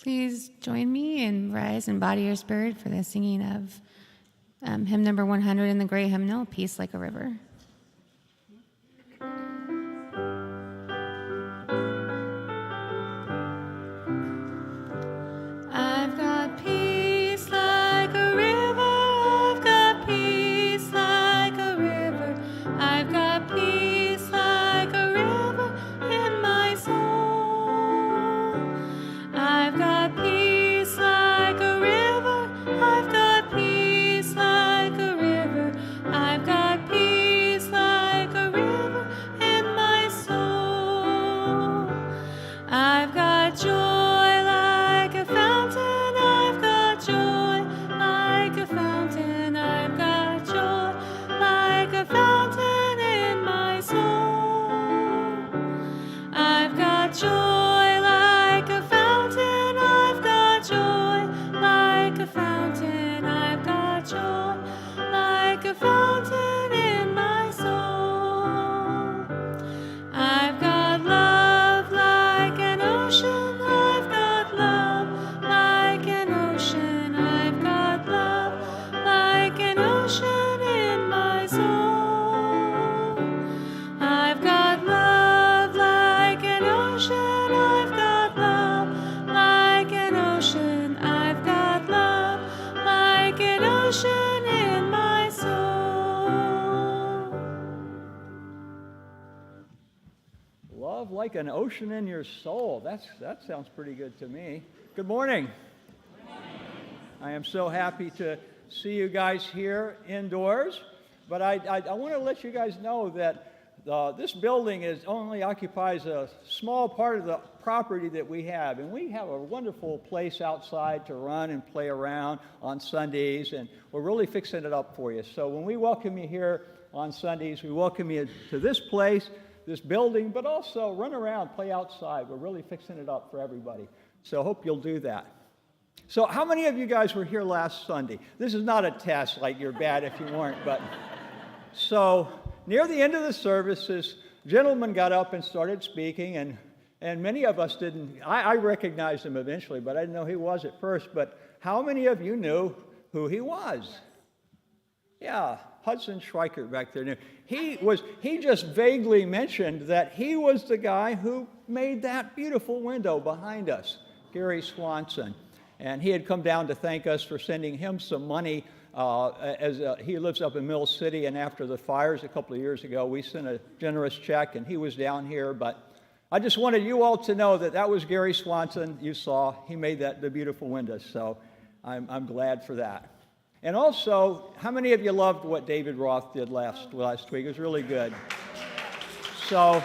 Please join me and rise and body your spirit for the singing of hymn number 100 in the great hymnal, Peace Like a River. I've got peace like a river, I've got peace like a river, I've got peace like a river in my soul. I've got peace like a river, I've got peace like a river, I've got peace like a river in my soul. I've got joy like a fountain, I've got joy like a fountain, I've got joy like a fountain in my soul. I've got joy like a fountain, I've got joy like a fountain, I've got joy like a fountain in my soul. I've got love like an ocean, I've got love like an ocean, I've got love like an ocean in my soul. I've got love like an ocean, I've got love like an ocean, I've got love like an ocean in my soul. Love like an ocean in your soul. That sounds pretty good to me. Good morning. I am so happy to see you guys here indoors, but I want to let you guys know that this building only occupies a small part of the property that we have, and we have a wonderful place outside to run and play around on Sundays, and we're really fixing it up for you. So when we welcome you here on Sundays, we welcome you to this place, this building, but also run around, play outside. We're really fixing it up for everybody. So I hope you'll do that. So how many of you guys were here last Sunday? This is not a test, like you're bad if you weren't, but so near the end of the service, this gentleman got up and started speaking, and many of us didn't. I recognized him eventually, but I didn't know who he was at first. But how many of you knew who he was? Yeah, Hudson Schweikert back there knew. He just vaguely mentioned that he was the guy who made that beautiful window behind us, Gary Swanson. And he had come down to thank us for sending him some money as he lives up in Mill City, and after the fires a couple of years ago, we sent a generous check, and he was down here. But I just wanted you all to know that that was Gary Swanson. You saw he made the beautiful window, so I'm glad for that. And also, how many of you loved what David Roth did last week? It was really good. So,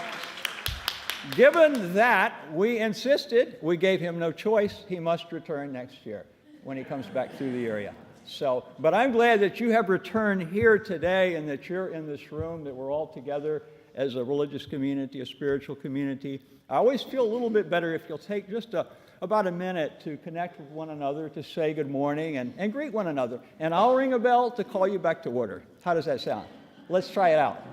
given that, we insisted, we gave him no choice, he must return next year when he comes back through the area. So, but I'm glad that you have returned here today and that you're in this room, that we're all together as a religious community, a spiritual community. I always feel a little bit better if you'll take just about a minute to connect with one another, to say good morning and greet one another. And I'll ring a bell to call you back to order. How does that sound? Let's try it out.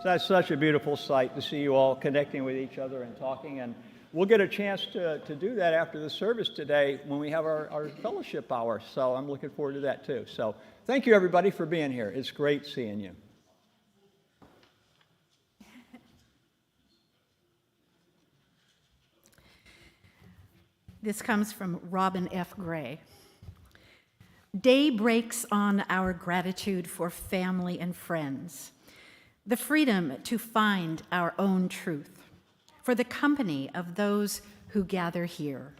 That's such a beautiful sight to see you all connecting with each other and talking. And we'll get a chance to do that after the service today when we have our fellowship hour. So I'm looking forward to that too. So thank you, everybody, for being here. It's great seeing you. This comes from Robin F. Gray. Day breaks on our gratitude for family and friends, the freedom to find our own truth, for the company of those who gather here,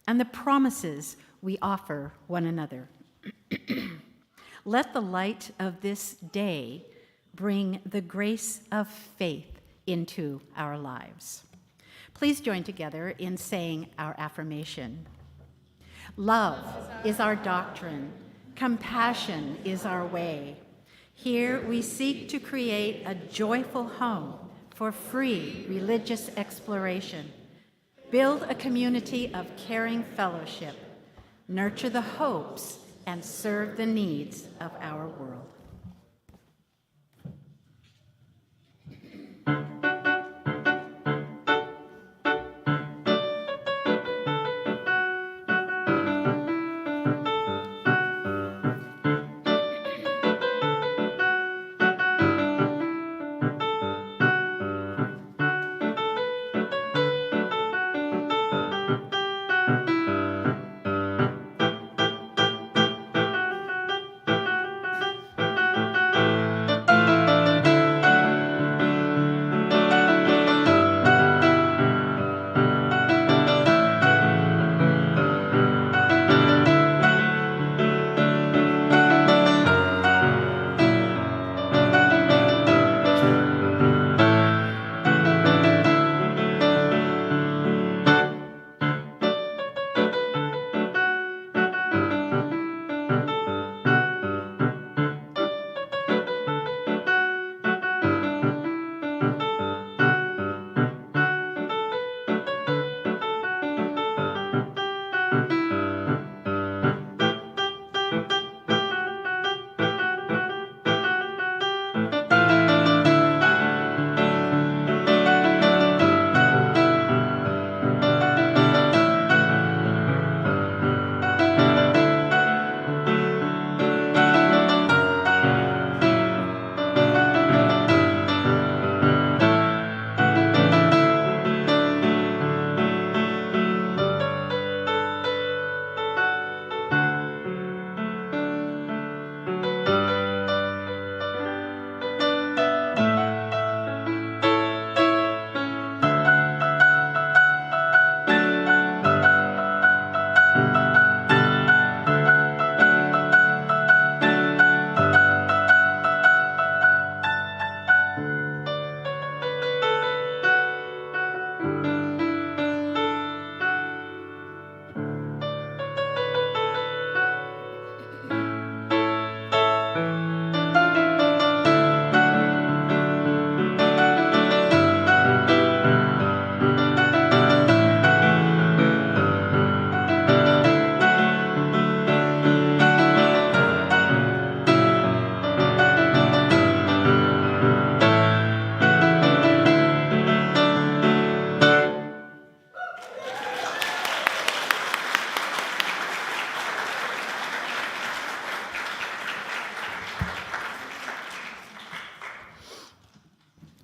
and the promises we offer one another. Let the light of this day bring the grace of faith into our lives. Please join together in saying our affirmation. Love is our doctrine. Compassion is our way. Here we seek to create a joyful home for free religious exploration. Build a community of caring fellowship. Nurture the hopes and serve the needs of our world.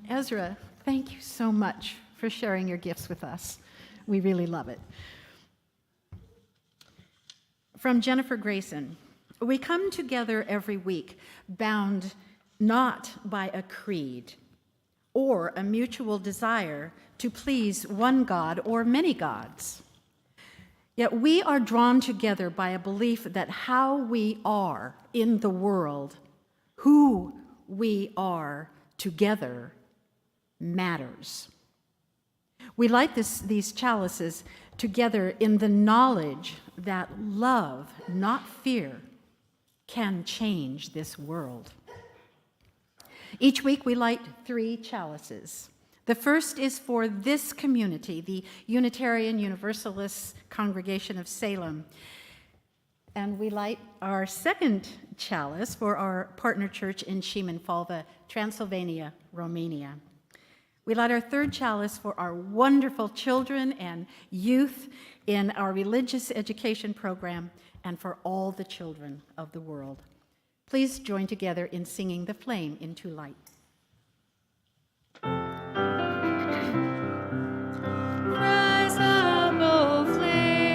Ezra, thank you so much for sharing your gifts with us. We really love it. From Jennifer Grayson, we come together every week bound not by a creed or a mutual desire to please one God or many gods. Yet we are drawn together by a belief that how we are in the world, who we are together, matters. We light these chalices together in the knowledge that love, not fear, can change this world. Each week we light 3 chalices. The first is for this community, the Unitarian Universalist Congregation of Salem. And we light our second chalice for our partner church in Šimenfalva, Transylvania, Romania. We light our third chalice for our wonderful children and youth in our religious education program and for all the children of the world. Please join together in singing The Flame into Light. Rise up, O flame.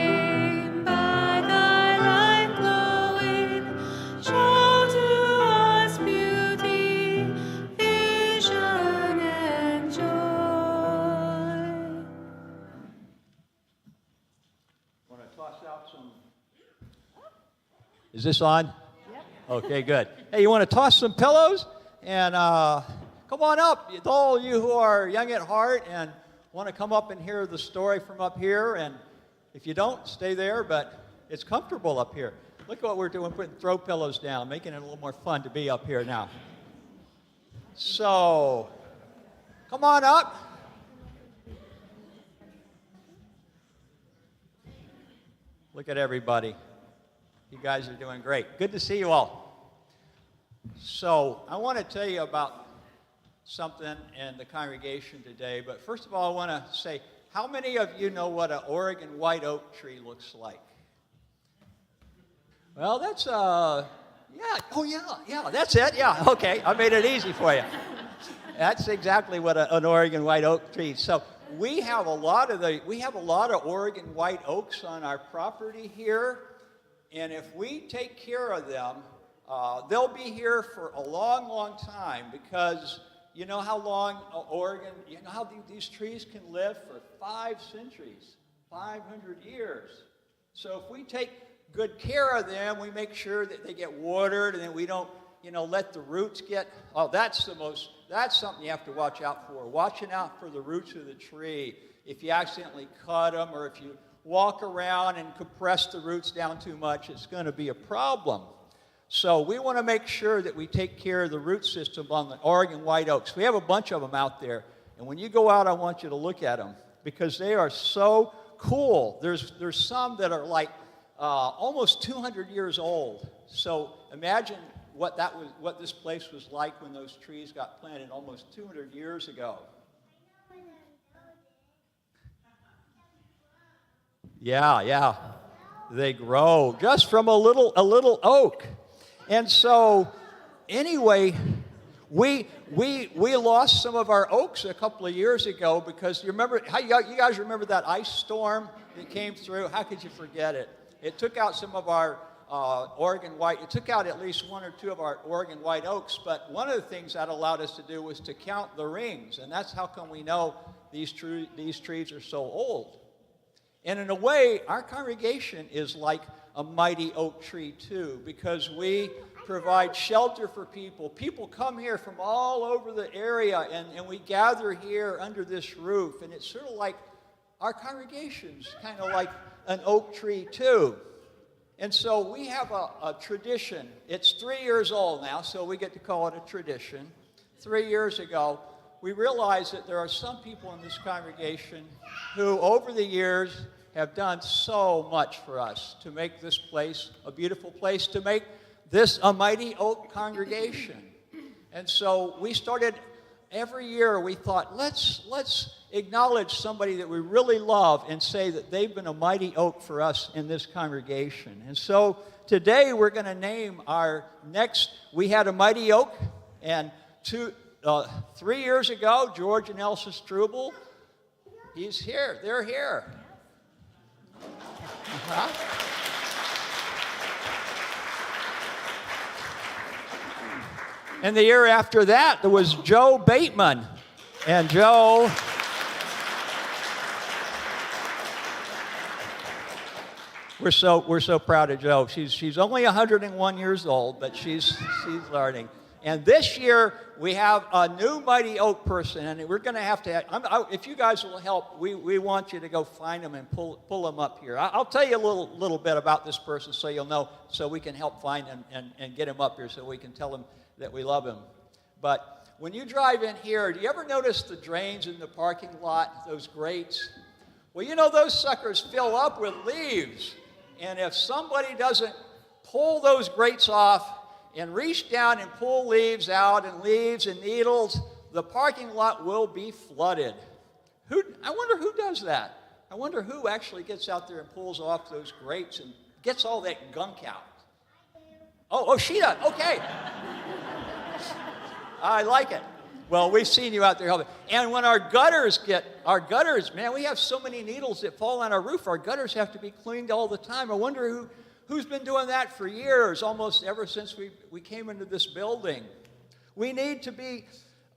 Is this on? Yep. Okay, good. Hey, you want to toss some pillows? And come on up, all you who are young at heart and want to come up and hear the story from up here. And if you don't, stay there, but it's comfortable up here. Look what we're doing, putting throw pillows down, making it a little more fun to be up here now. So, come on up. Look at everybody. You guys are doing great. Good to see you all. So, I want to tell you about something in the congregation today, but first of all, I want to say, how many of you know what an Oregon white oak tree looks like? Well, that's, that's it, yeah, okay, I made it easy for you. That's exactly what an Oregon white oak tree. So we have a lot of Oregon white oaks on our property here, and if we take care of them, they'll be here for a long, long time, because you know how long these trees can live for 5 centuries, 500 years. So if we take good care of them, we make sure that they get watered, and then we don't, let the roots get, that's something you have to watch out for. Watching out for the roots of the tree. If you accidentally cut them, or if you walk around and compress the roots down too much, it's going to be a problem. So we want to make sure that we take care of the root system on the Oregon white oaks. We have a bunch of them out there, and when you go out, I want you to look at them, because they are so cool. There's some that are like almost 200 years old. So imagine what this place was like when those trees got planted almost 200 years ago. Yeah. They grow just from a little oak. And so anyway, we lost some of our oaks a couple of years ago, because you guys remember that ice storm that came through? How could you forget it? It took out some of our it took out at least 1 or 2 of our Oregon white oaks, but one of the things that allowed us to do was to count the rings, and that's how come we know these trees are so old. And in a way, our congregation is like a mighty oak tree too, because we provide shelter for people. People come here from all over the area, and we gather here under this roof, and it's sort of like our congregation's kind of like an oak tree too. And so we have a tradition. It's 3 years old now, so we get to call it a tradition. 3 years ago, we realized that there are some people in this congregation who, over the years, have done so much for us to make this place a beautiful place, to make this a mighty oak congregation. And so we started, every year we thought, let's acknowledge somebody that we really love and say that they've been a mighty oak for us in this congregation. And so today we're going to name our next, we had a mighty oak, and 3 years ago, George and Elsa Struble, he's here, they're here. Uh-huh. And the year after that, there was Joe Bateman. And Joe, we're so proud of Joe. She's only 101 years old, but she's learning. And this year, we have a new mighty oak person, and we're going to have, if you guys will help, we want you to go find them and pull them up here. I'll tell you a little bit about this person so you'll know, so we can help find him and get him up here so we can tell him that we love him. But when you drive in here, do you ever notice the drains in the parking lot, those grates? Well, those suckers fill up with leaves. And if somebody doesn't pull those grates off and reach down and pull leaves out, and leaves and needles, the parking lot will be flooded. I wonder who does that. I wonder who actually gets out there and pulls off those grates and gets all that gunk out. Oh, she does. Okay. I like it. Well, we've seen you out there helping. And when our gutters, man, we have so many needles that fall on our roof. Our gutters have to be cleaned all the time. I wonder who's been doing that for years, almost ever since we came into this building. We need to be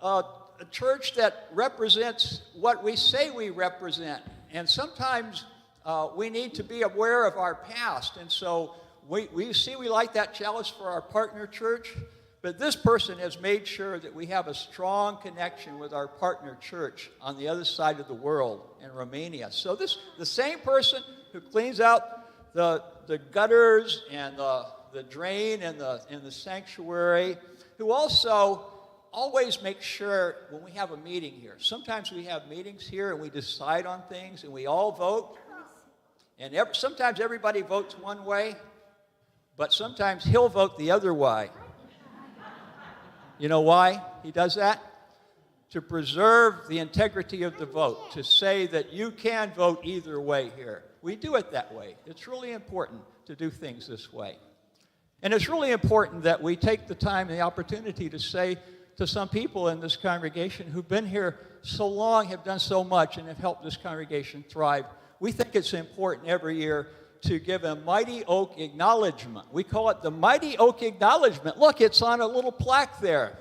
a church that represents what we say we represent. And sometimes we need to be aware of our past. And so we light that chalice for our partner church, but this person has made sure that we have a strong connection with our partner church on the other side of the world in Romania. So the same person who cleans out the gutters and the drain in the sanctuary, who also always makes sure when we have a meeting here. Sometimes we have meetings here and we decide on things and we all vote. And sometimes everybody votes one way, but sometimes he'll vote the other way. You know why he does that? To preserve the integrity of the vote, to say that you can vote either way here. We do it that way. It's really important to do things this way. And it's really important that we take the time and the opportunity to say to some people in this congregation who've been here so long, have done so much, and have helped this congregation thrive. We think it's important every year to give a Mighty Oak acknowledgement. We call it the Mighty Oak acknowledgement. Look, it's on a little plaque there.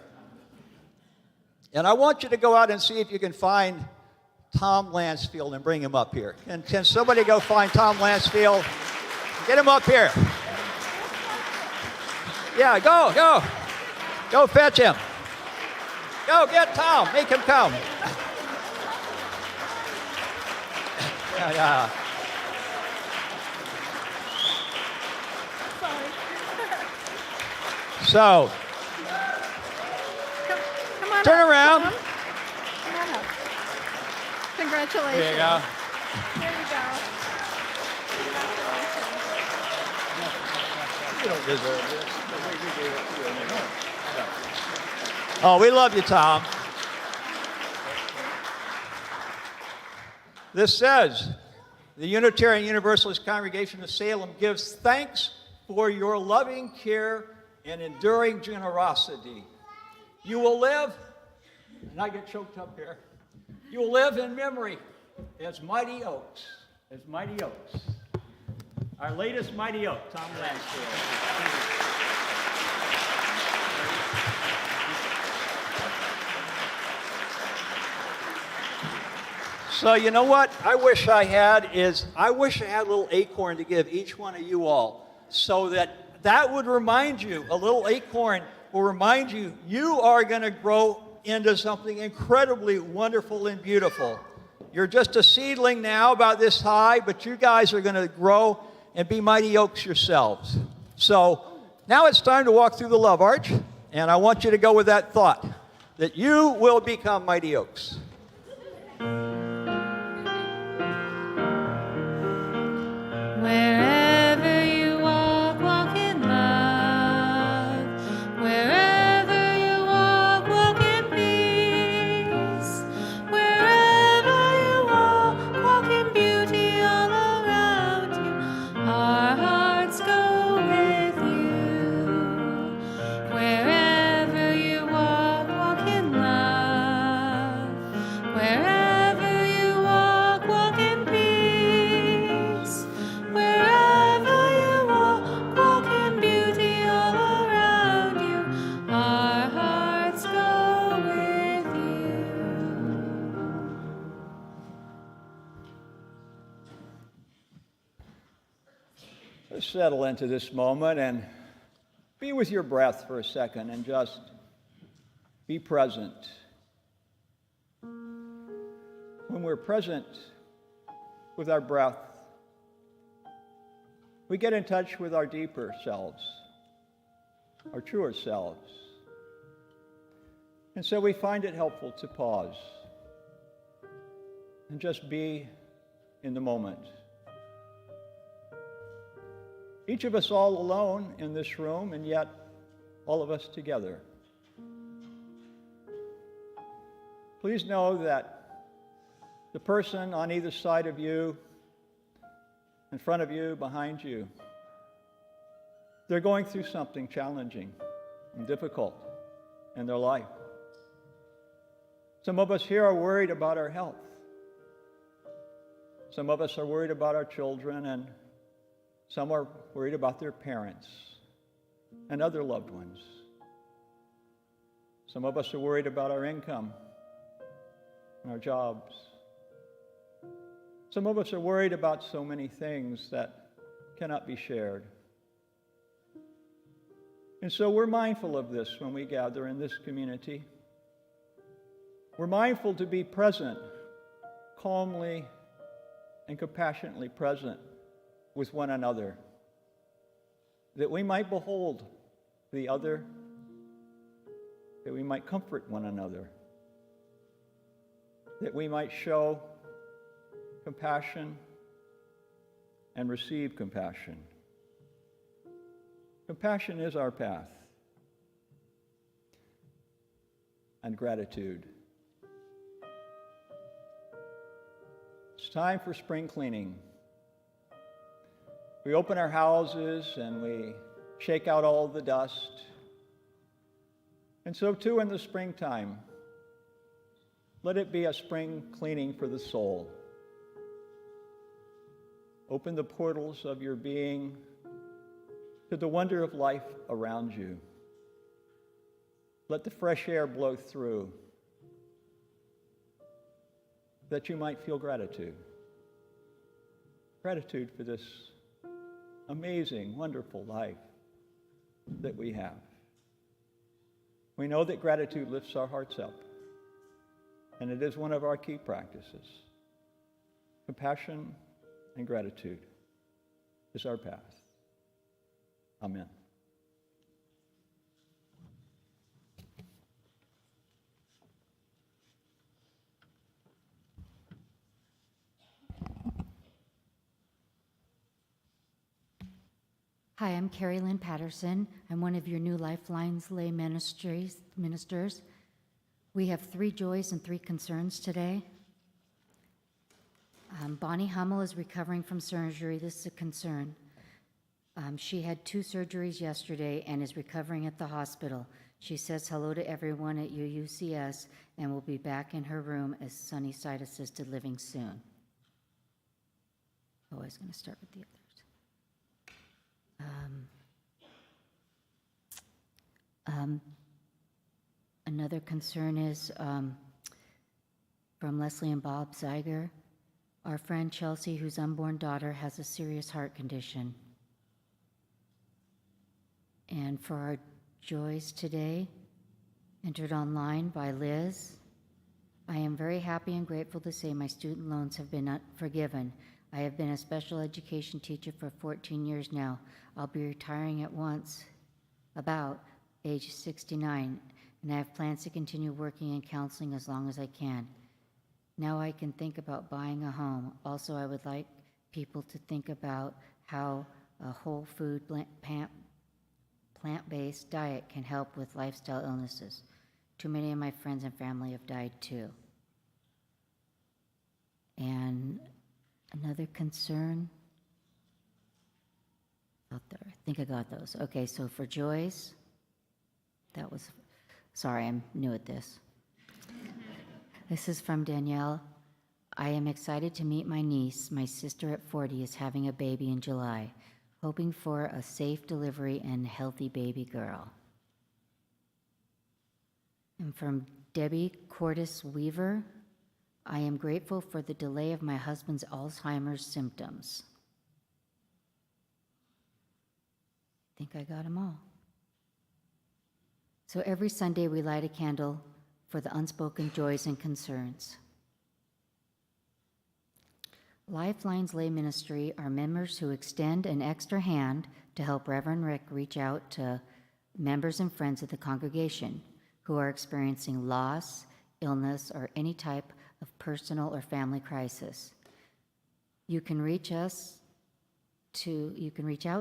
And I want you to go out and see if you can find Tom Lansfield and bring him up here. Can somebody go find Tom Lansfield? Get him up here. Yeah, go. Go fetch him. Go get Tom. Make him come. Yeah. So, Come on turn up, around. Tom. Come on up. Congratulations. There you go. There you go. You don't deserve this. Oh, we love you, Tom. This says, the Unitarian Universalist Congregation of Salem gives thanks for your loving care and enduring generosity. You will live, and I get choked up here, you will live in memory as Mighty Oaks, Our latest Mighty Oak, Tom Lansfield. So you know what I wish I had a little acorn to give each one of you all, so that would remind you, a little acorn will remind you, you are going to grow into something incredibly wonderful and beautiful. You're just a seedling now about this high, but you guys are going to grow and be mighty oaks yourselves. So now it's time to walk through the love arch, and I want you to go with that thought, that you will become mighty oaks. Wherever you walk, walk in love. Wherever you walk, walk in peace. Wherever you walk in beauty all around you. Our hearts go with you. Wherever you walk in love. Wherever you walk in peace. Wherever you walk in beauty all around you, our hearts go with you. Let's settle into this moment and be with your breath for a second and just be present. When we're present with our breath, we get in touch with our deeper selves, our truer selves. And so we find it helpful to pause and just be in the moment. Each of us all alone in this room, and yet all of us together. Please know that the person on either side of you, in front of you, behind you, they're going through something challenging and difficult in their life. Some of us here are worried about our health. Some of us are worried about our children, and some are worried about their parents and other loved ones. Some of us are worried about our income and our jobs. Some of us are worried about so many things that cannot be shared. And so we're mindful of this when we gather in this community. We're mindful to be present, calmly and compassionately present with one another, that we might behold the other, that we might comfort one another, that we might show compassion and receive compassion. Compassion is our path, and gratitude. It's time for spring cleaning. We open our houses and we shake out all the dust. And so too in the springtime, let it be a spring cleaning for the soul. Open the portals of your being to the wonder of life around you. Let the fresh air blow through, that you might feel gratitude. Gratitude for this amazing, wonderful life that we have. We know that gratitude lifts our hearts up, and it is one of our key practices. Compassion and gratitude is our path. Amen. Hi, I'm Carrie Lynn Patterson. I'm one of your new Lifelines lay ministers. We have 3 joys and 3 concerns today. Bonnie Hummel is recovering from surgery. This is a concern. She had 2 surgeries yesterday and is recovering at the hospital. She says hello to everyone at UUCS and will be back in her room as Sunnyside Assisted Living soon. Oh, I was going to start with the others. Another concern is from Leslie and Bob Zeiger. Our friend Chelsea, whose unborn daughter has a serious heart condition. And for our joys today, entered online by Liz, I am very happy and grateful to say my student loans have been forgiven. I have been a special education teacher for 14 years now. I'll be retiring at once, about age 69, and I have plans to continue working in counseling as long as I can. Now I can think about buying a home. Also, I would like people to think about how a whole food, plant-based diet can help with lifestyle illnesses. Too many of my friends and family have died too. And another concern, out there, I think I got those. Okay, so for joys, that was, sorry, I'm new at this. This is from Danielle. I am excited to meet my niece. My sister at 40 is having a baby in July, hoping for a safe delivery and healthy baby girl. And from Debbie Cordis Weaver, I am grateful for the delay of my husband's Alzheimer's symptoms. I think I got them all. So every Sunday we light a candle for the unspoken joys and concerns. Lifelines Lay Ministry are members who extend an extra hand to help Reverend Rick reach out to members and friends of the congregation who are experiencing loss, illness, or any type of personal or family crisis. You can reach out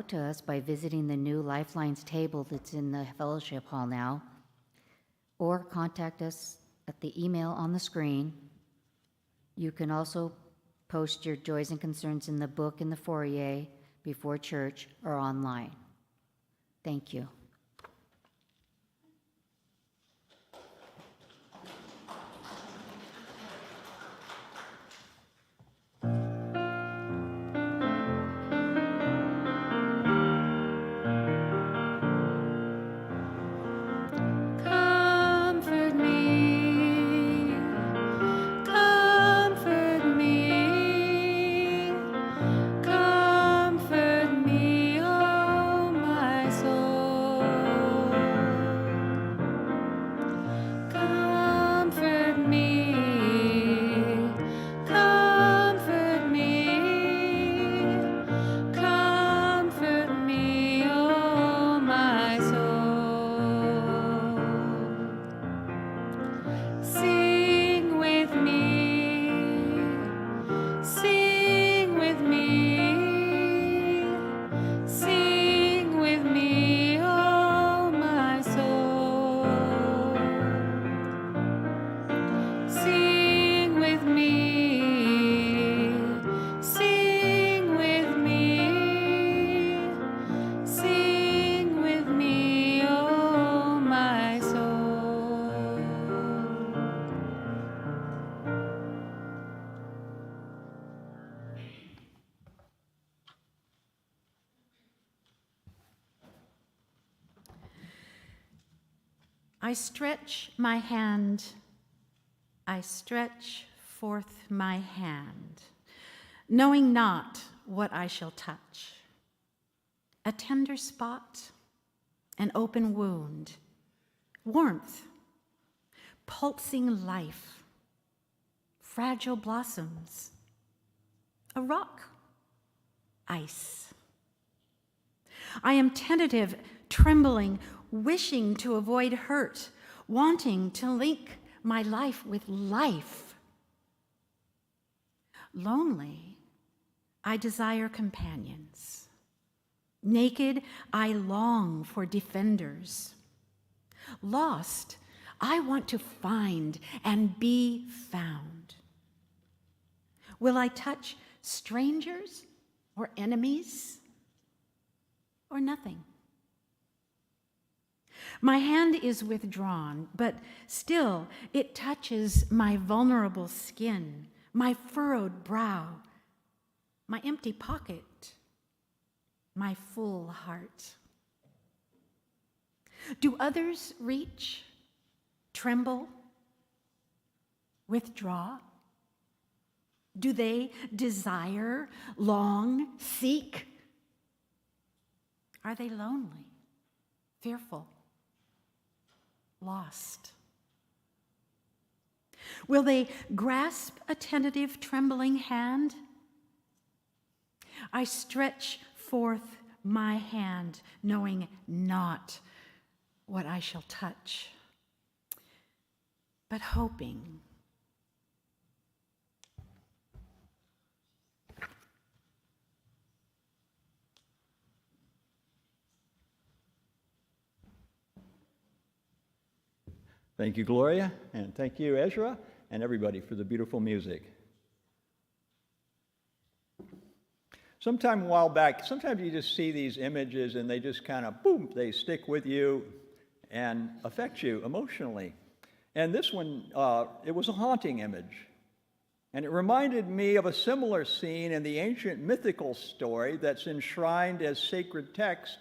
to us by visiting the new Lifelines table that's in the fellowship hall now, or contact us at the email on the screen. You can also post your joys and concerns in the book in the foyer before church or online. Thank you. Comfort me, comfort me, comfort me, oh my soul. I stretch my hand, I stretch forth my hand, knowing not what I shall touch. A tender spot, an open wound, warmth, pulsing life, fragile blossoms, a rock, ice. I am tentative, trembling, wishing to avoid hurt, wanting to link my life with life. Lonely, I desire companions. Naked, I long for defenders. Lost, I want to find and be found. Will I touch strangers or enemies or nothing? My hand is withdrawn, but still it touches my vulnerable skin, my furrowed brow, my empty pocket, my full heart. Do others reach, tremble, withdraw? Do they desire, long, seek? Are they lonely, fearful, lost? Will they grasp a tentative, trembling hand? I stretch forth my hand, knowing not what I shall touch, but hoping. Thank you, Gloria, and thank you, Ezra, and everybody for the beautiful music. Sometime a while back, sometimes you just see these images and they just kind of, boom, they stick with you and affect you emotionally. And this one, it was a haunting image. And it reminded me of a similar scene in the ancient mythical story that's enshrined as sacred text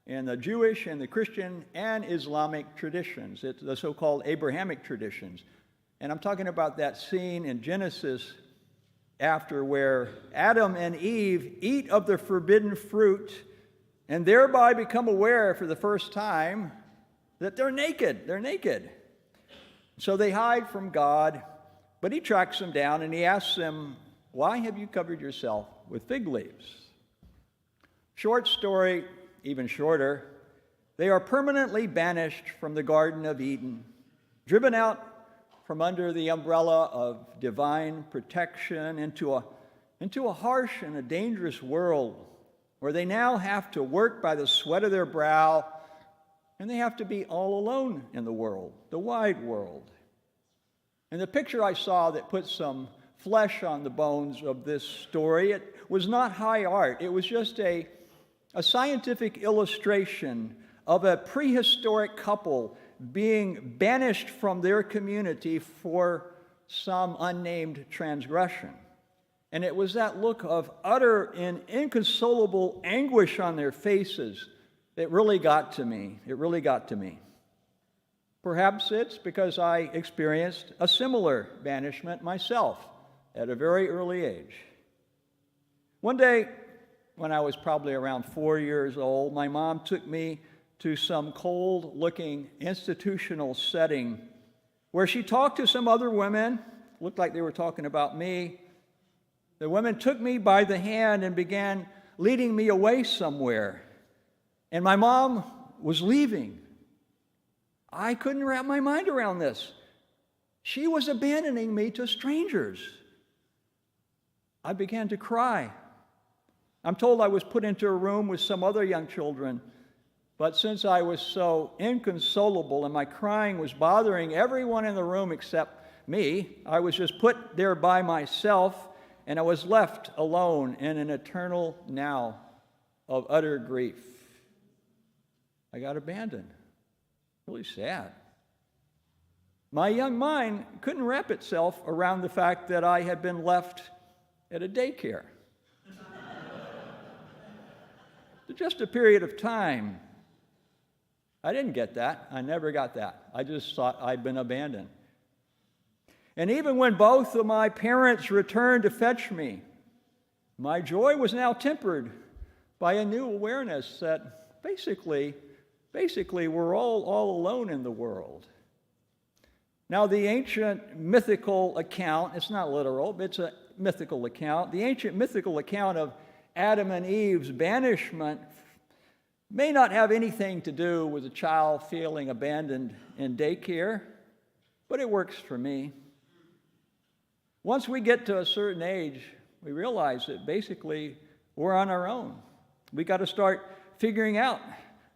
in the Jewish and the Christian and Islamic traditions. It's the so-called Abrahamic traditions. And I'm talking about that scene in Genesis after where Adam and Eve eat of the forbidden fruit and thereby become aware for the first time that they're naked. They're naked. So they hide from God, but he tracks them down and he asks them, "Why have you covered yourself with fig leaves?" Short story, even shorter. They are permanently banished from the Garden of Eden, driven out from under the umbrella of divine protection into a harsh and a dangerous world where they now have to work by the sweat of their brow, and they have to be all alone in the world, the wide world. And the picture I saw that put some flesh on the bones of this story, it was not high art. It was just a scientific illustration of a prehistoric couple being banished from their community for some unnamed transgression. And it was that look of utter and inconsolable anguish on their faces that really got to me. It really got to me. Perhaps it's because I experienced a similar banishment myself at a very early age. One day, when I was probably around 4 years old, my mom took me to some cold-looking institutional setting where she talked to some other women. Looked like they were talking about me. The women took me by the hand and began leading me away somewhere. And my mom was leaving. I couldn't wrap my mind around this. She was abandoning me to strangers. I began to cry. I'm told I was put into a room with some other young children, but since I was so inconsolable and my crying was bothering everyone in the room except me, I was just put there by myself, and I was left alone in an eternal now of utter grief. I got abandoned. Really sad. My young mind couldn't wrap itself around the fact that I had been left at a daycare. For just a period of time. I didn't get that. I never got that. I just thought I'd been abandoned. And even when both of my parents returned to fetch me, my joy was now tempered by a new awareness that basically we're all alone in the world. Now, the ancient mythical account, it's not literal, but it's a mythical account. The ancient mythical account of Adam and Eve's banishment may not have anything to do with a child feeling abandoned in daycare, but it works for me. Once we get to a certain age, we realize that basically we're on our own. We got to start figuring out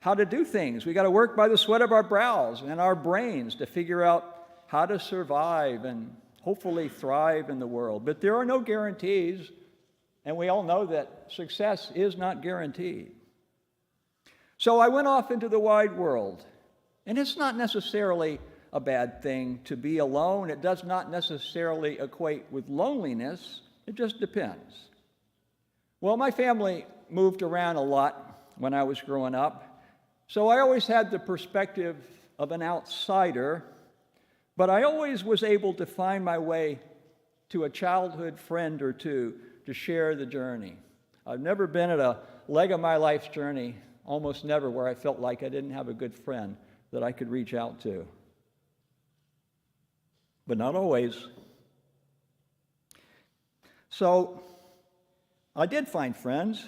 how to do things. We got to work by the sweat of our brows and our brains to figure out how to survive and hopefully thrive in the world. But there are no guarantees, and we all know that success is not guaranteed. So I went off into the wide world, and it's not necessarily a bad thing to be alone. It does not necessarily equate with loneliness. It just depends. Well, my family moved around a lot when I was growing up, so I always had the perspective of an outsider, but I always was able to find my way to a childhood friend or two to share the journey. I've never been at a leg of my life's journey, almost never, where I felt like I didn't have a good friend that I could reach out to. But not always. So I did find friends,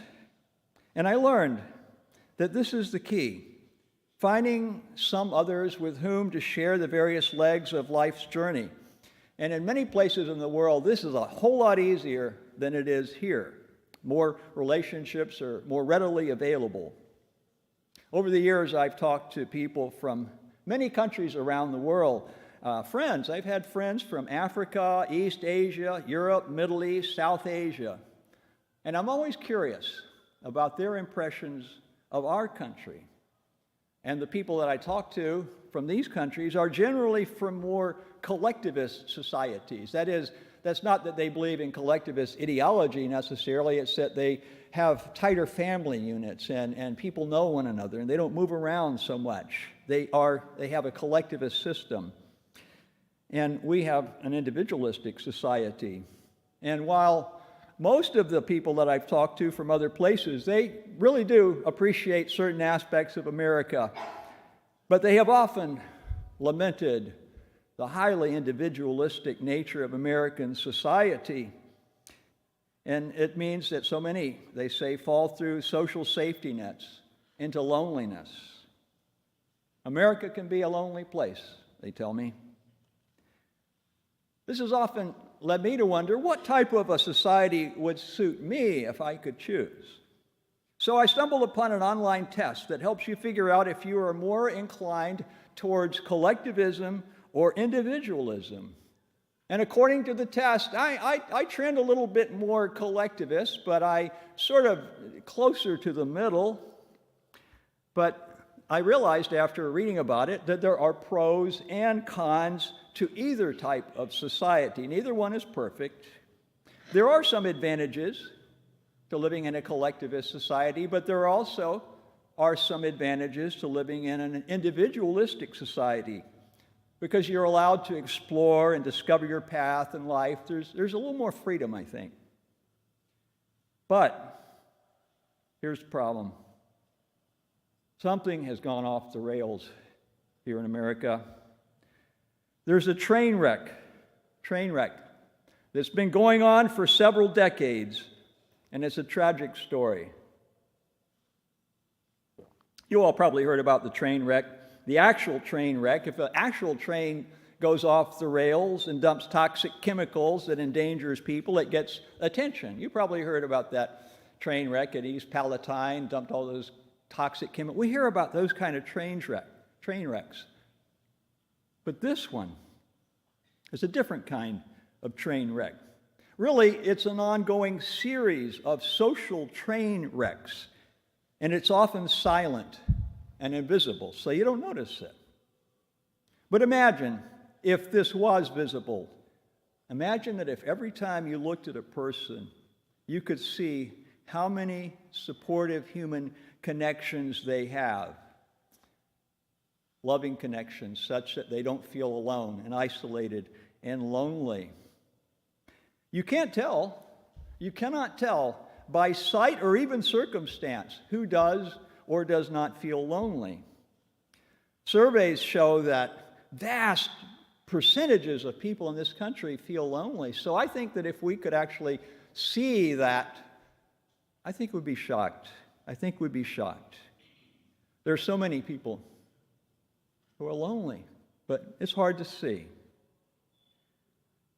and I learned that this is the key. Finding some others with whom to share the various legs of life's journey. And in many places in the world, this is a whole lot easier than it is here. More relationships are more readily available. Over the years, I've talked to people from many countries around the world. Friends, I've had friends from Africa, East Asia, Europe, Middle East, South Asia. And I'm always curious about their impressions of our country. And the people that I talk to from these countries are generally from more collectivist societies. That is, that's not that they believe in collectivist ideology necessarily, it's that they have tighter family units and people know one another and they don't move around so much. They have a collectivist system. And we have an individualistic society. And while most of the people that I've talked to from other places, they really do appreciate certain aspects of America, but they have often lamented the highly individualistic nature of American society. And it means that so many, they say, fall through social safety nets into loneliness. America can be a lonely place, they tell me. This has often led me to wonder what type of a society would suit me if I could choose. So I stumbled upon an online test that helps you figure out if you are more inclined towards collectivism or individualism. And according to the test, I trend a little bit more collectivist, but I sort of closer to the middle. But I realized after reading about it that there are pros and cons to either type of society. Neither one is perfect. There are some advantages to living in a collectivist society, but there also are some advantages to living in an individualistic society because you're allowed to explore and discover your path in life. There's a little more freedom, I think. But here's the problem. Something has gone off the rails here in America. There's a train wreck that's been going on for several decades, and it's a tragic story. You all probably heard about the train wreck. The actual train wreck, if an actual train goes off the rails and dumps toxic chemicals that endangers people, it gets attention. You probably heard about that train wreck at East Palatine, dumped all those toxic chemicals. We hear about those kind of train wrecks. But this one is a different kind of train wreck. Really, it's an ongoing series of social train wrecks, and it's often silent and invisible, so you don't notice it. But imagine if this was visible. Imagine that if every time you looked at a person, you could see how many supportive human connections they have. loving connections such that they don't feel alone and isolated and lonely. You cannot tell by sight or even circumstance who does or does not feel lonely. Surveys show that vast percentages of people in this country feel lonely. So I think that if we could actually see that, I think we'd be shocked. There are so many people who are lonely, but it's hard to see.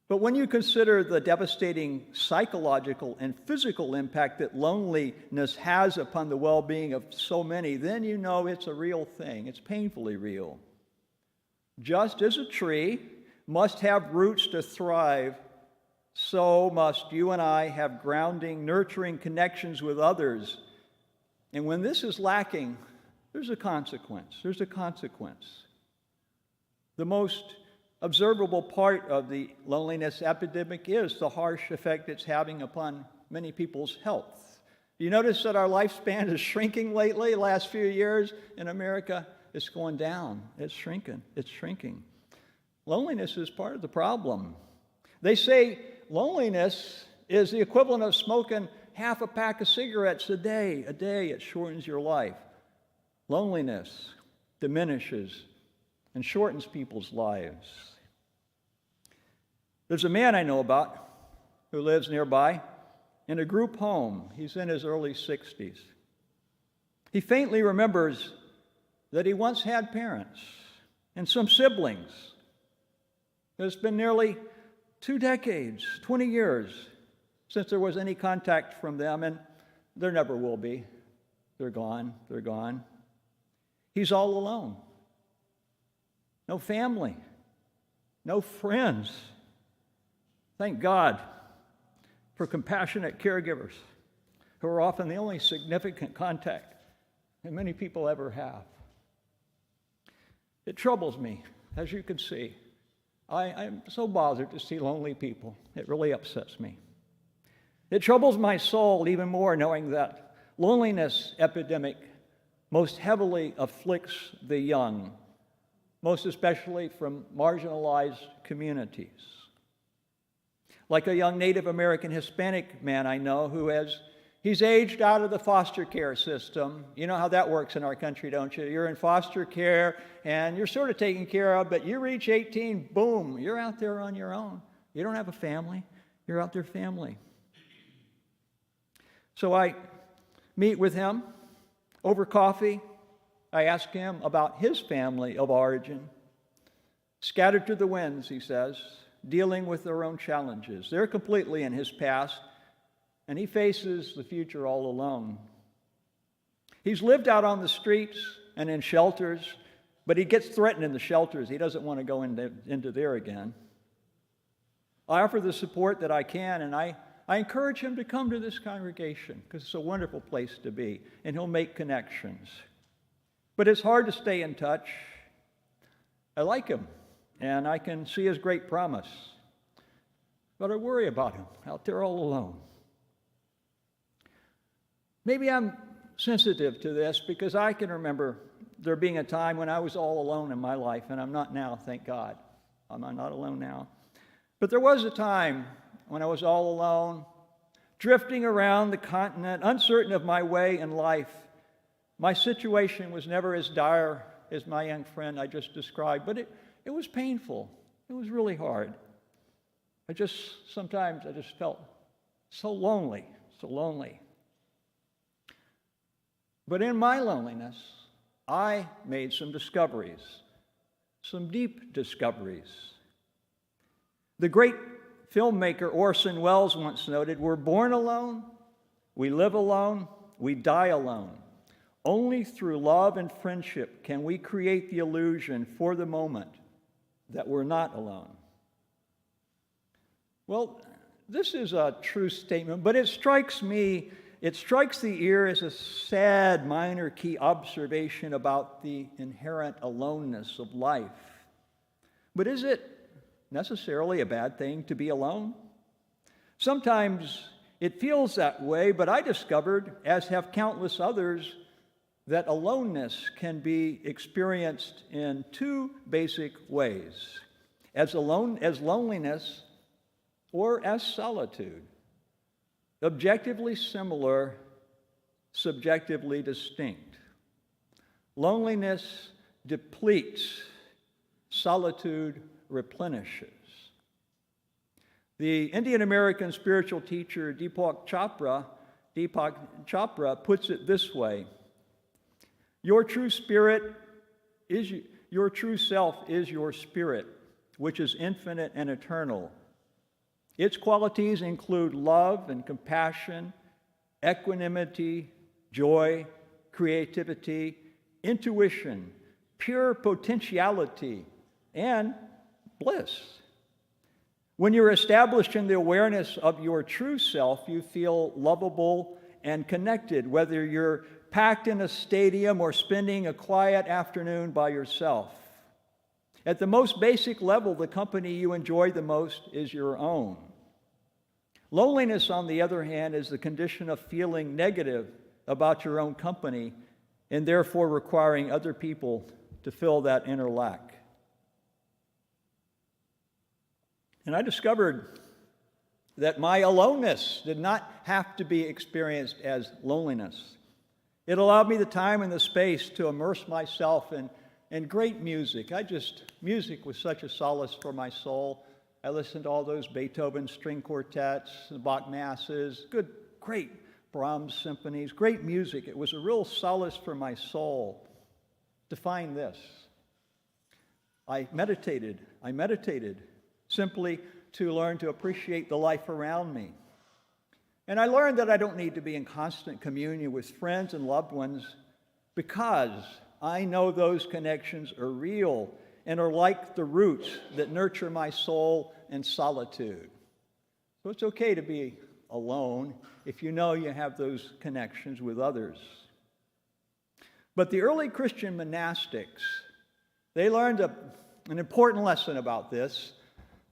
But when you consider the devastating psychological and physical impact that loneliness has upon the well-being of so many, then you know it's a real thing. It's painfully real. Just as a tree must have roots to thrive, so must you and I have grounding, nurturing connections with others. And when this is lacking, there's a consequence. The most observable part of the loneliness epidemic is the harsh effect it's having upon many people's health. You notice that our lifespan is shrinking lately, the last few years in America. It's going down. It's shrinking. Loneliness is part of the problem. They say loneliness is the equivalent of smoking half a pack of cigarettes a day. It shortens your life. Loneliness diminishes and shortens people's lives. There's a man I know about who lives nearby in a group home. He's in his early 60s. He faintly remembers that he once had parents and some siblings. It's been nearly 2 decades, 20 years, since there was any contact from them, and there never will be. They're gone. He's all alone. No family, no friends. Thank God for compassionate caregivers who are often the only significant contact that many people ever have. It troubles me, as you can see. I'm so bothered to see lonely people. It really upsets me. It troubles my soul even more knowing that loneliness epidemic most heavily afflicts the young, most especially from marginalized communities. Like a young Native American Hispanic man I know he's aged out of the foster care system. You know how that works in our country, don't you? You're in foster care and you're sort of taken care of, but you reach 18, boom, you're out there on your own. You don't have a family, you're out there family. So I meet with him over coffee. I ask him about his family of origin. Scattered to the winds, he says, dealing with their own challenges. They're completely in his past, and he faces the future all alone. He's lived out on the streets and in shelters, but he gets threatened in the shelters. He doesn't want to go into there again. I offer the support that I can, and I encourage him to come to this congregation because it's a wonderful place to be, and he'll make connections. But it's hard to stay in touch. I like him, and I can see his great promise. But I worry about him out there all alone. Maybe I'm sensitive to this because I can remember there being a time when I was all alone in my life, and I'm not now, thank God. I'm not alone now. But there was a time when I was all alone, drifting around the continent, uncertain of my way in life. My situation was never as dire as my young friend I just described, but it was painful. It was really hard. Sometimes I just felt so lonely. But in my loneliness, I made some discoveries, some deep discoveries. The great filmmaker Orson Welles once noted, "We're born alone, we live alone, we die alone. Only through love and friendship can we create the illusion for the moment that we're not alone." Well, this is a true statement, but it strikes the ear as a sad minor key observation about the inherent aloneness of life. But is it necessarily a bad thing to be alone? Sometimes it feels that way, but I discovered, as have countless others, that aloneness can be experienced in two basic ways, as loneliness or as solitude, objectively similar, subjectively distinct. Loneliness depletes, solitude replenishes. The Indian American spiritual teacher Deepak Chopra puts it this way: your true self is your spirit, which is infinite and eternal. Its qualities include love and compassion, equanimity, joy, creativity, intuition, pure potentiality, and bliss. When you're established in the awareness of your true self, you feel lovable and connected, whether you're packed in a stadium or spending a quiet afternoon by yourself. At the most basic level, the company you enjoy the most is your own. Loneliness, on the other hand, is the condition of feeling negative about your own company and therefore requiring other people to fill that inner lack. And I discovered that my aloneness did not have to be experienced as loneliness. It allowed me the time and the space to immerse myself in great music. Music was such a solace for my soul. I listened to all those Beethoven string quartets, the Bach masses, great Brahms symphonies, great music. It was a real solace for my soul to find this. I meditated simply to learn to appreciate the life around me. And I learned that I don't need to be in constant communion with friends and loved ones because I know those connections are real and are like the roots that nurture my soul in solitude. So it's okay to be alone if you know you have those connections with others. But the early Christian monastics, they learned an important lesson about this.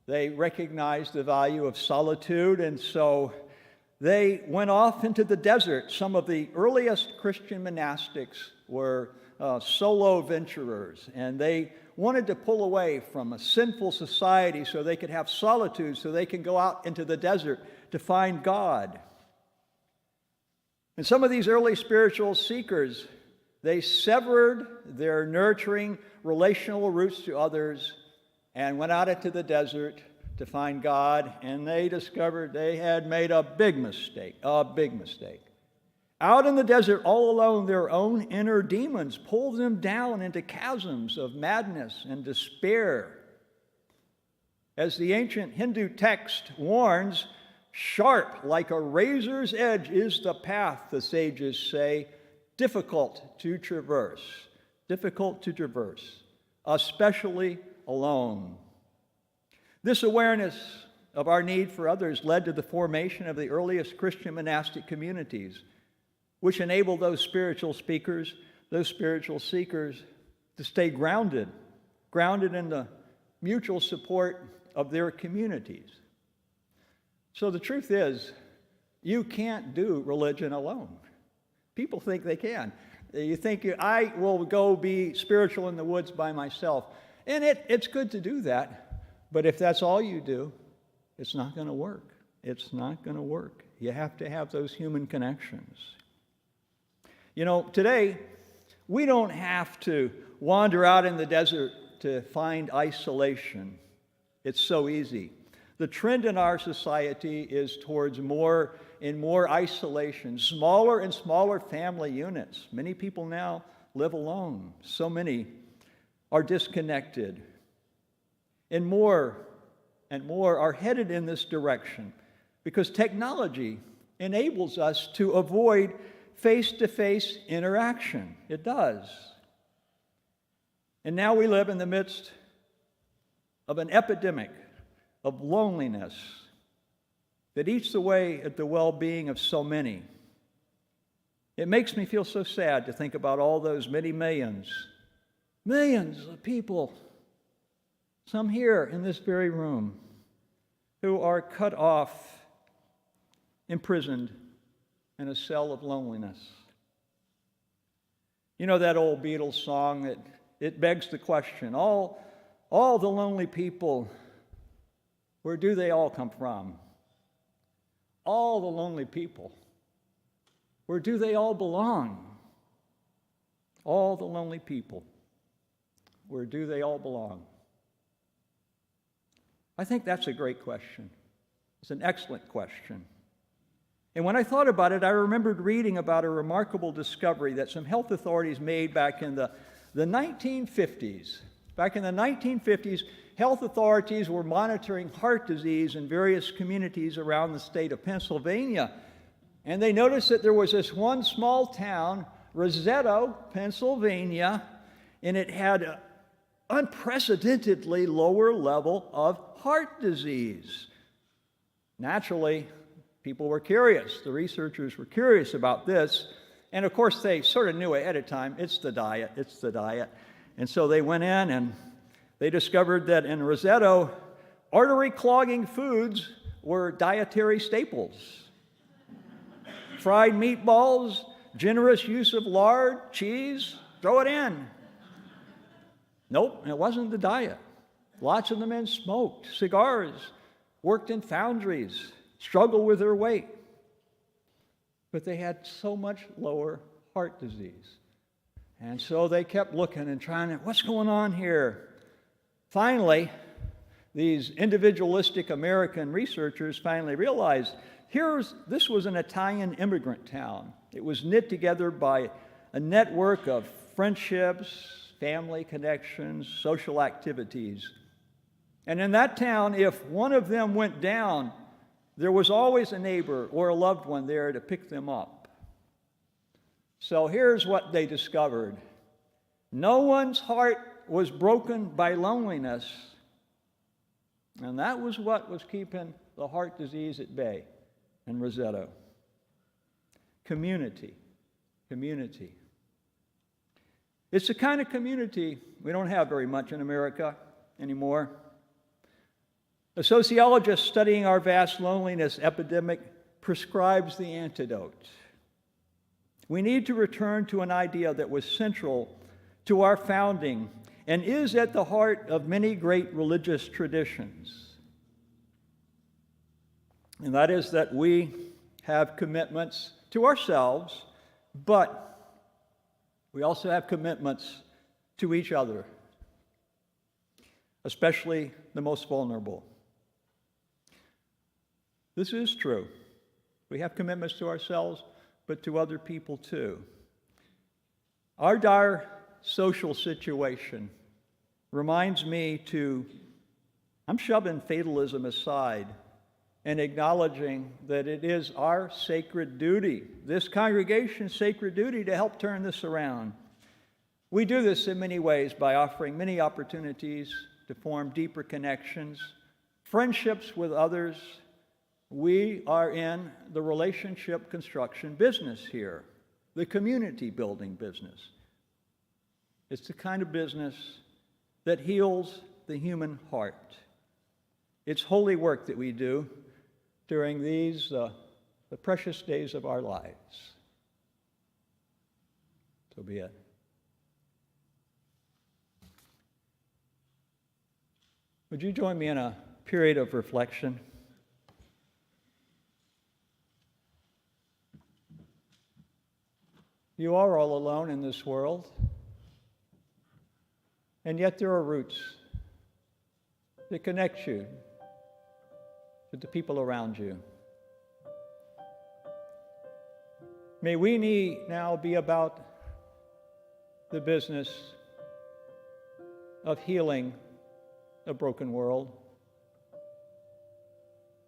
They recognized the value of solitude, and so they went off into the desert. Some of the earliest Christian monastics were solo venturers, and they wanted to pull away from a sinful society so they could have solitude, so they can go out into the desert to find God. And some of these early spiritual seekers, they severed their nurturing relational roots to others and went out into the desert to find God, and they discovered they had made a big mistake. Out in the desert, all alone, their own inner demons pulled them down into chasms of madness and despair. As the ancient Hindu text warns, sharp like a razor's edge is the path, the sages say, difficult to traverse, especially alone. This awareness of our need for others led to the formation of the earliest Christian monastic communities, which enabled those spiritual speakers, those spiritual seekers to stay grounded in the mutual support of their communities. So the truth is, you can't do religion alone. People think they can. You think, I will go be spiritual in the woods by myself. And it's good to do that. But if that's all you do, it's not going to work. It's not going to work. You have to have those human connections. You know, today, we don't have to wander out in the desert to find isolation. It's so easy. The trend in our society is towards more and more isolation, smaller and smaller family units. Many people now live alone. So many are disconnected. And more are headed in this direction because technology enables us to avoid face-to-face interaction. It does. And now we live in the midst of an epidemic of loneliness that eats away at the well-being of so many. It makes me feel so sad to think about all those many millions of people, some here in this very room, who are cut off, imprisoned in a cell of loneliness. You know that old Beatles song that it begs the question, all the lonely people, where do they all come from? All the lonely people, where do they all belong? All the lonely people, where do they all belong? I think that's a great question. It's an excellent question. And when I thought about it, I remembered reading about a remarkable discovery that some health authorities made back in the 1950s. Back in the 1950s, health authorities were monitoring heart disease in various communities around the state of Pennsylvania. And they noticed that there was this one small town, Roseto, Pennsylvania, and it had an unprecedentedly lower level of heart disease. Naturally, people were curious. The researchers were curious about this. And of course, they sort of knew ahead of time, it's the diet. And so they went in and they discovered that in Roseto, artery-clogging foods were dietary staples. Fried meatballs, generous use of lard, cheese, throw it in. Nope, it wasn't the diet. Lots of the men smoked cigars, worked in foundries, struggled with their weight. But they had so much lower heart disease. And so they kept looking and trying to, what's going on here? Finally, these individualistic American researchers finally realized this was an Italian immigrant town. It was knit together by a network of friendships, family connections, social activities. And in that town, if one of them went down, there was always a neighbor or a loved one there to pick them up. So here's what they discovered. No one's heart was broken by loneliness, and that was what was keeping the heart disease at bay in Roseto. Community. It's the kind of community we don't have very much in America anymore. A sociologist studying our vast loneliness epidemic prescribes the antidote. We need to return to an idea that was central to our founding and is at the heart of many great religious traditions. And that is that we have commitments to ourselves, but we also have commitments to each other, especially the most vulnerable. This is true. We have commitments to ourselves, but to other people too. Our dire social situation reminds me I'm shoving fatalism aside and acknowledging that it is our sacred duty, this congregation's sacred duty, to help turn this around. We do this in many ways by offering many opportunities to form deeper connections, friendships with others. We are in the relationship construction business here, the community building business. It's the kind of business that heals the human heart. It's holy work that we do during these, the precious days of our lives. So be it. Would you join me in a period of reflection? You are all alone in this world, and yet there are roots that connect you to the people around you. May we now be about the business of healing a broken world,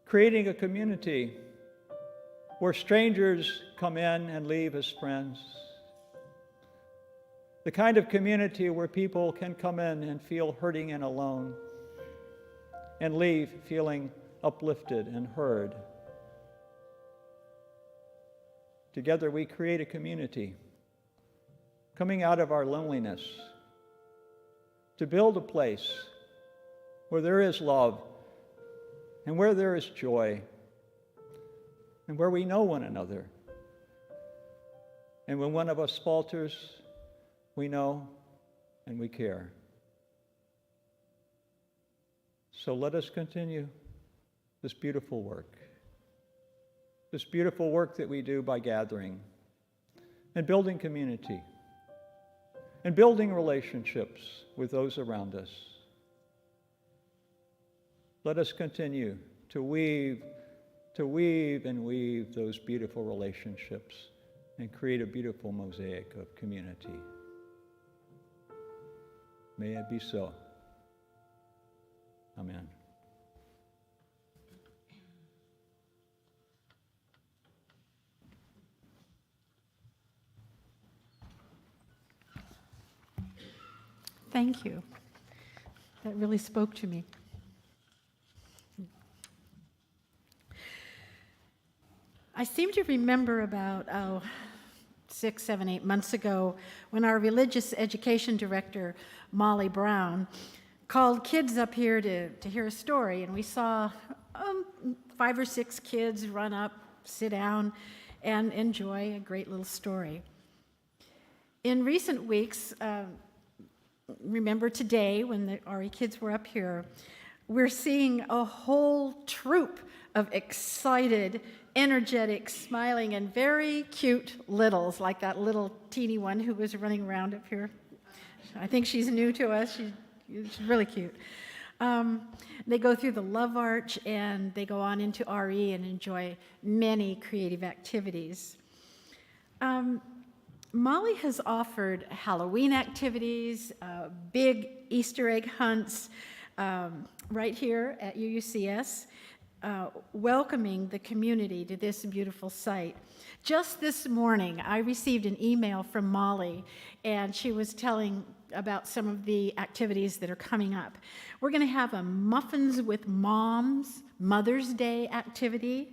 creating a community where strangers come in and leave as friends, the kind of community where people can come in and feel hurting and alone and leave feeling uplifted and heard. Together we create a community coming out of our loneliness to build a place where there is love and where there is joy and where we know one another. And when one of us falters, We know and we care. So let us continue this beautiful work. This beautiful work that we do by gathering and building community and building relationships with those around us. Let us continue to weave and weave those beautiful relationships and create a beautiful mosaic of community. May it be so. Amen. Thank you. That really spoke to me. I seem to remember about 6, 7, 8 months ago when our religious education director, Molly Brown, called kids up here to hear a story, and we saw 5 or 6 kids run up, sit down, and enjoy a great little story. In recent weeks, remember today when the RE kids were up here, we're seeing a whole troop of excited, energetic, smiling, and very cute littles, like that little teeny one who was running around up here. I think she's new to us. She's really cute. They go through the Love Arch, and they go on into RE and enjoy many creative activities. Molly has offered Halloween activities, big Easter egg hunts right here at UUCS, welcoming the community to this beautiful site. Just this morning, I received an email from Molly, and she was telling about some of the activities that are coming up. We're going to have a Muffins with Moms Mother's Day activity,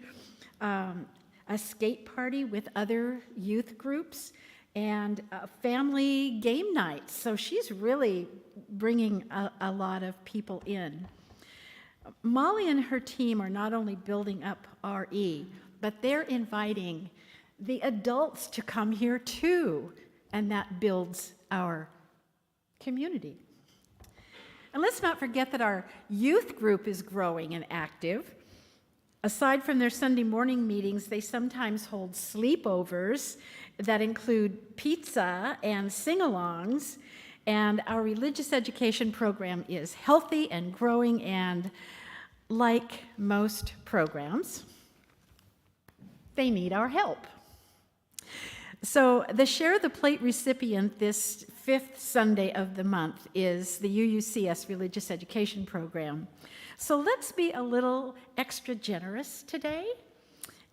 a skate party with other youth groups, and family game nights. So she's really bringing a lot of people in. Molly and her team are not only building up RE, but they're inviting the adults to come here too, and that builds our community. And let's not forget that our youth group is growing and active. Aside from their Sunday morning meetings, they sometimes hold sleepovers that include pizza and sing-alongs, and our religious education program is healthy and growing, and like most programs, they need our help. So the Share the Plate recipient this 5th Sunday of the month is the UUCS Religious Education Program. So let's be a little extra generous today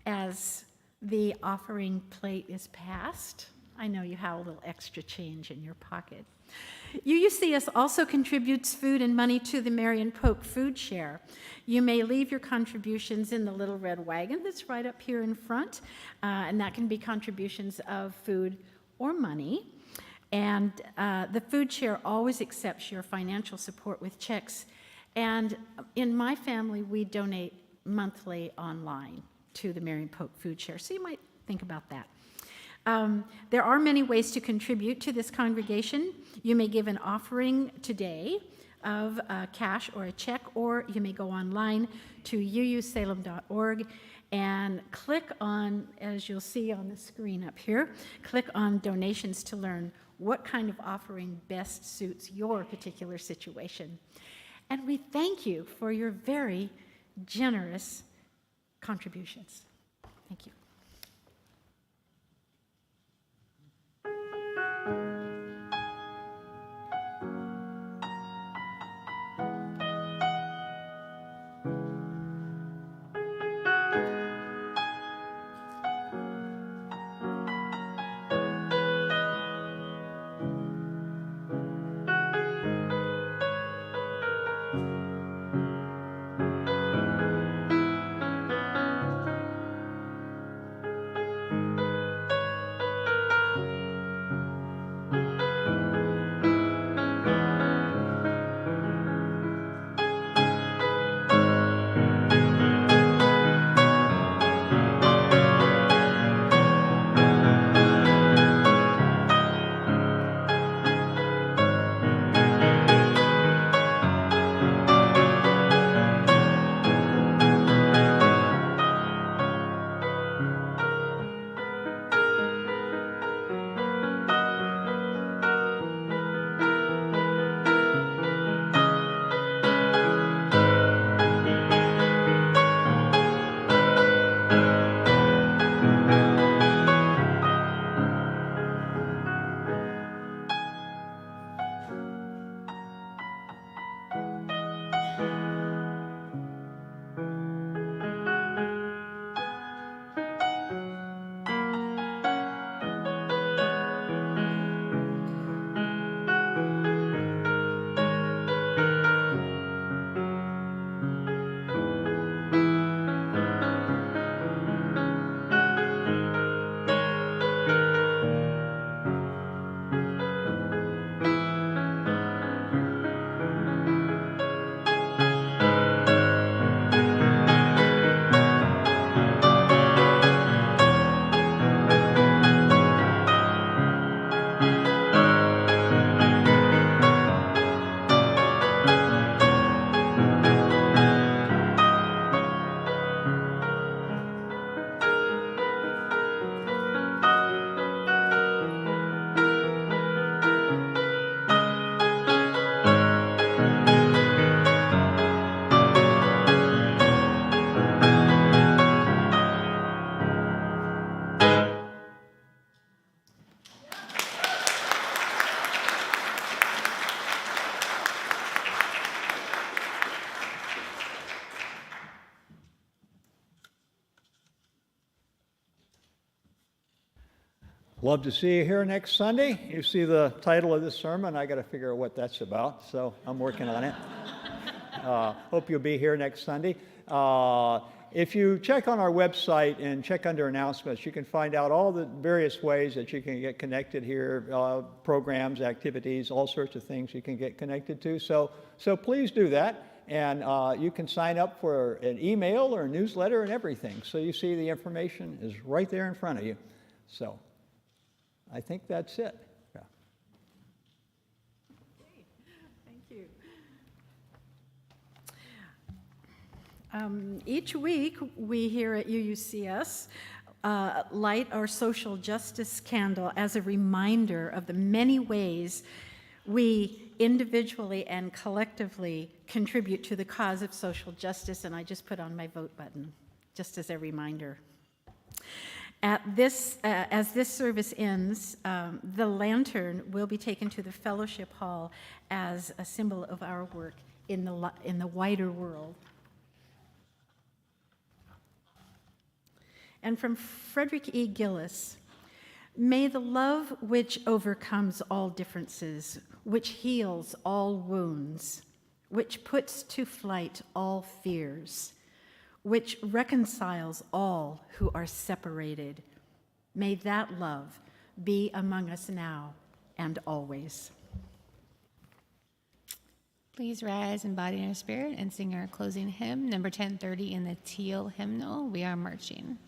as the offering plate is passed. I know you have a little extra change in your pocket. UUCS also contributes food and money to the Marion Polk Food Share. You may leave your contributions in the little red wagon that's right up here in front, and that can be contributions of food or money. And the Food Share always accepts your financial support with checks. And in my family, we donate monthly online to the Marion Polk Food Share, so you might think about that. There are many ways to contribute to this congregation. You may give an offering today of cash or a check, or you may go online to uusalem.org and click on, as you'll see on the screen up here, click on donations to learn what kind of offering best suits your particular situation. And we thank you for your very generous contributions. Thank you. Love to see you here next Sunday. You see the title of this sermon. I got to figure out what that's about, so I'm working on it. Hope you'll be here next Sunday. If you check on our website and check under announcements, you can find out all the various ways that you can get connected here, programs, activities, all sorts of things you can get connected to. So please do that. And you can sign up for an email or a newsletter and everything. So you see the information is right there in front of you. So I think that's it. Yeah. Thank you. Each week, we here at UUCS light our social justice candle as a reminder of the many ways we individually and collectively contribute to the cause of social justice, and I just put on my vote button, just as a reminder. As this service ends, the lantern will be taken to the fellowship hall as a symbol of our work in the wider world. And from Frederick E. Gillis, may the love which overcomes all differences, which heals all wounds, which puts to flight all fears, which reconciles all who are separated, may that love be among us now and always. Please rise in body and spirit and sing our closing hymn, number 1030 in the teal hymnal, We Are Marching.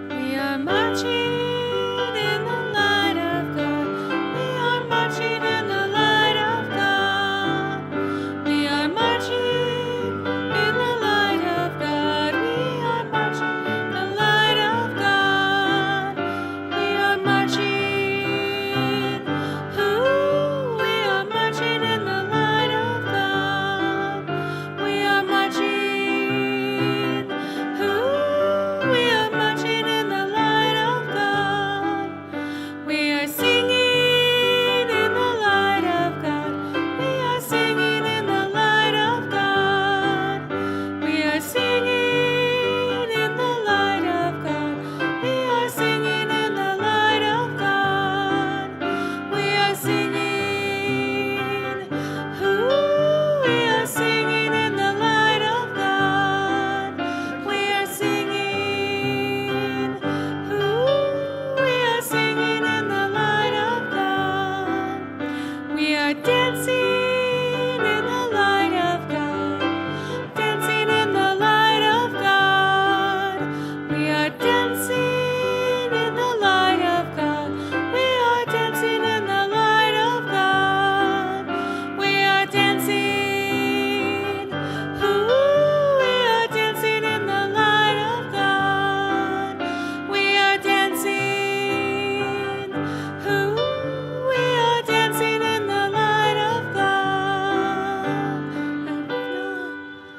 We are marching in the light of God. We are marching in the light of God. We are marching in the light of God. We are marching in the light of God. We are marching. Ooh, we are marching in the light of God. We are marching. Ooh, we are marching in the light of God. We are singing in the light of God. We are singing in the light of God. We are singing in the light of God. We are singing in the light of God. We are singing. Ooh, we are singing in the light of God. We are singing. Ooh, we are singing in the light of God. We are dancing in the light of God. Dancing in the light of God. We are dancing in the light of God. We are dancing in the light of God. We are dancing. Ooh, we are dancing in the light of God. We are dancing. Ooh, we are dancing in the light of God.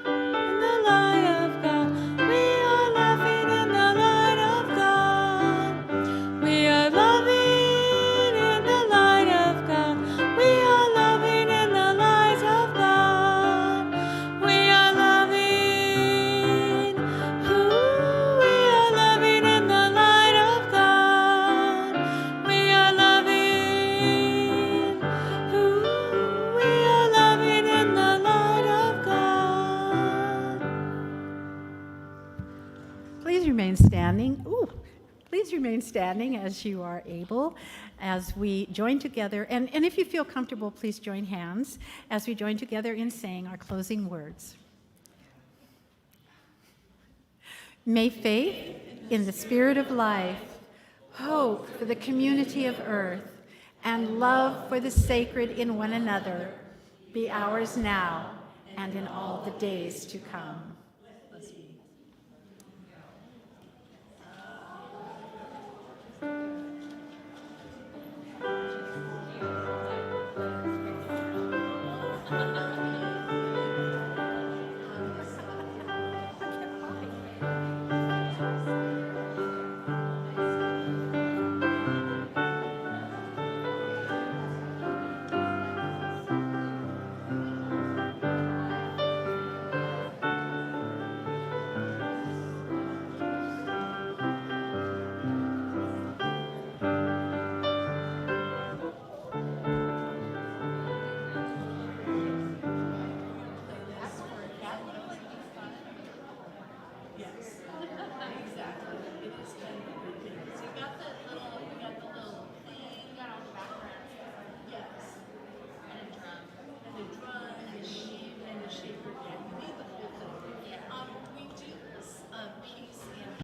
In the light of God. We are laughing in the light of God. We are loving in the light of God. We are loving in the light of God. We are loving. Ooh, we are loving in the light of God. We are loving. Ooh, we are loving in the light of God. Please remain standing. Please remain standing as you are able, as we join together. And if you feel comfortable, please join hands as we join together in saying our closing words. May faith in the spirit of life, hope for the community of earth, and love for the sacred in one another be ours now and in all the days to come. in his kingdom.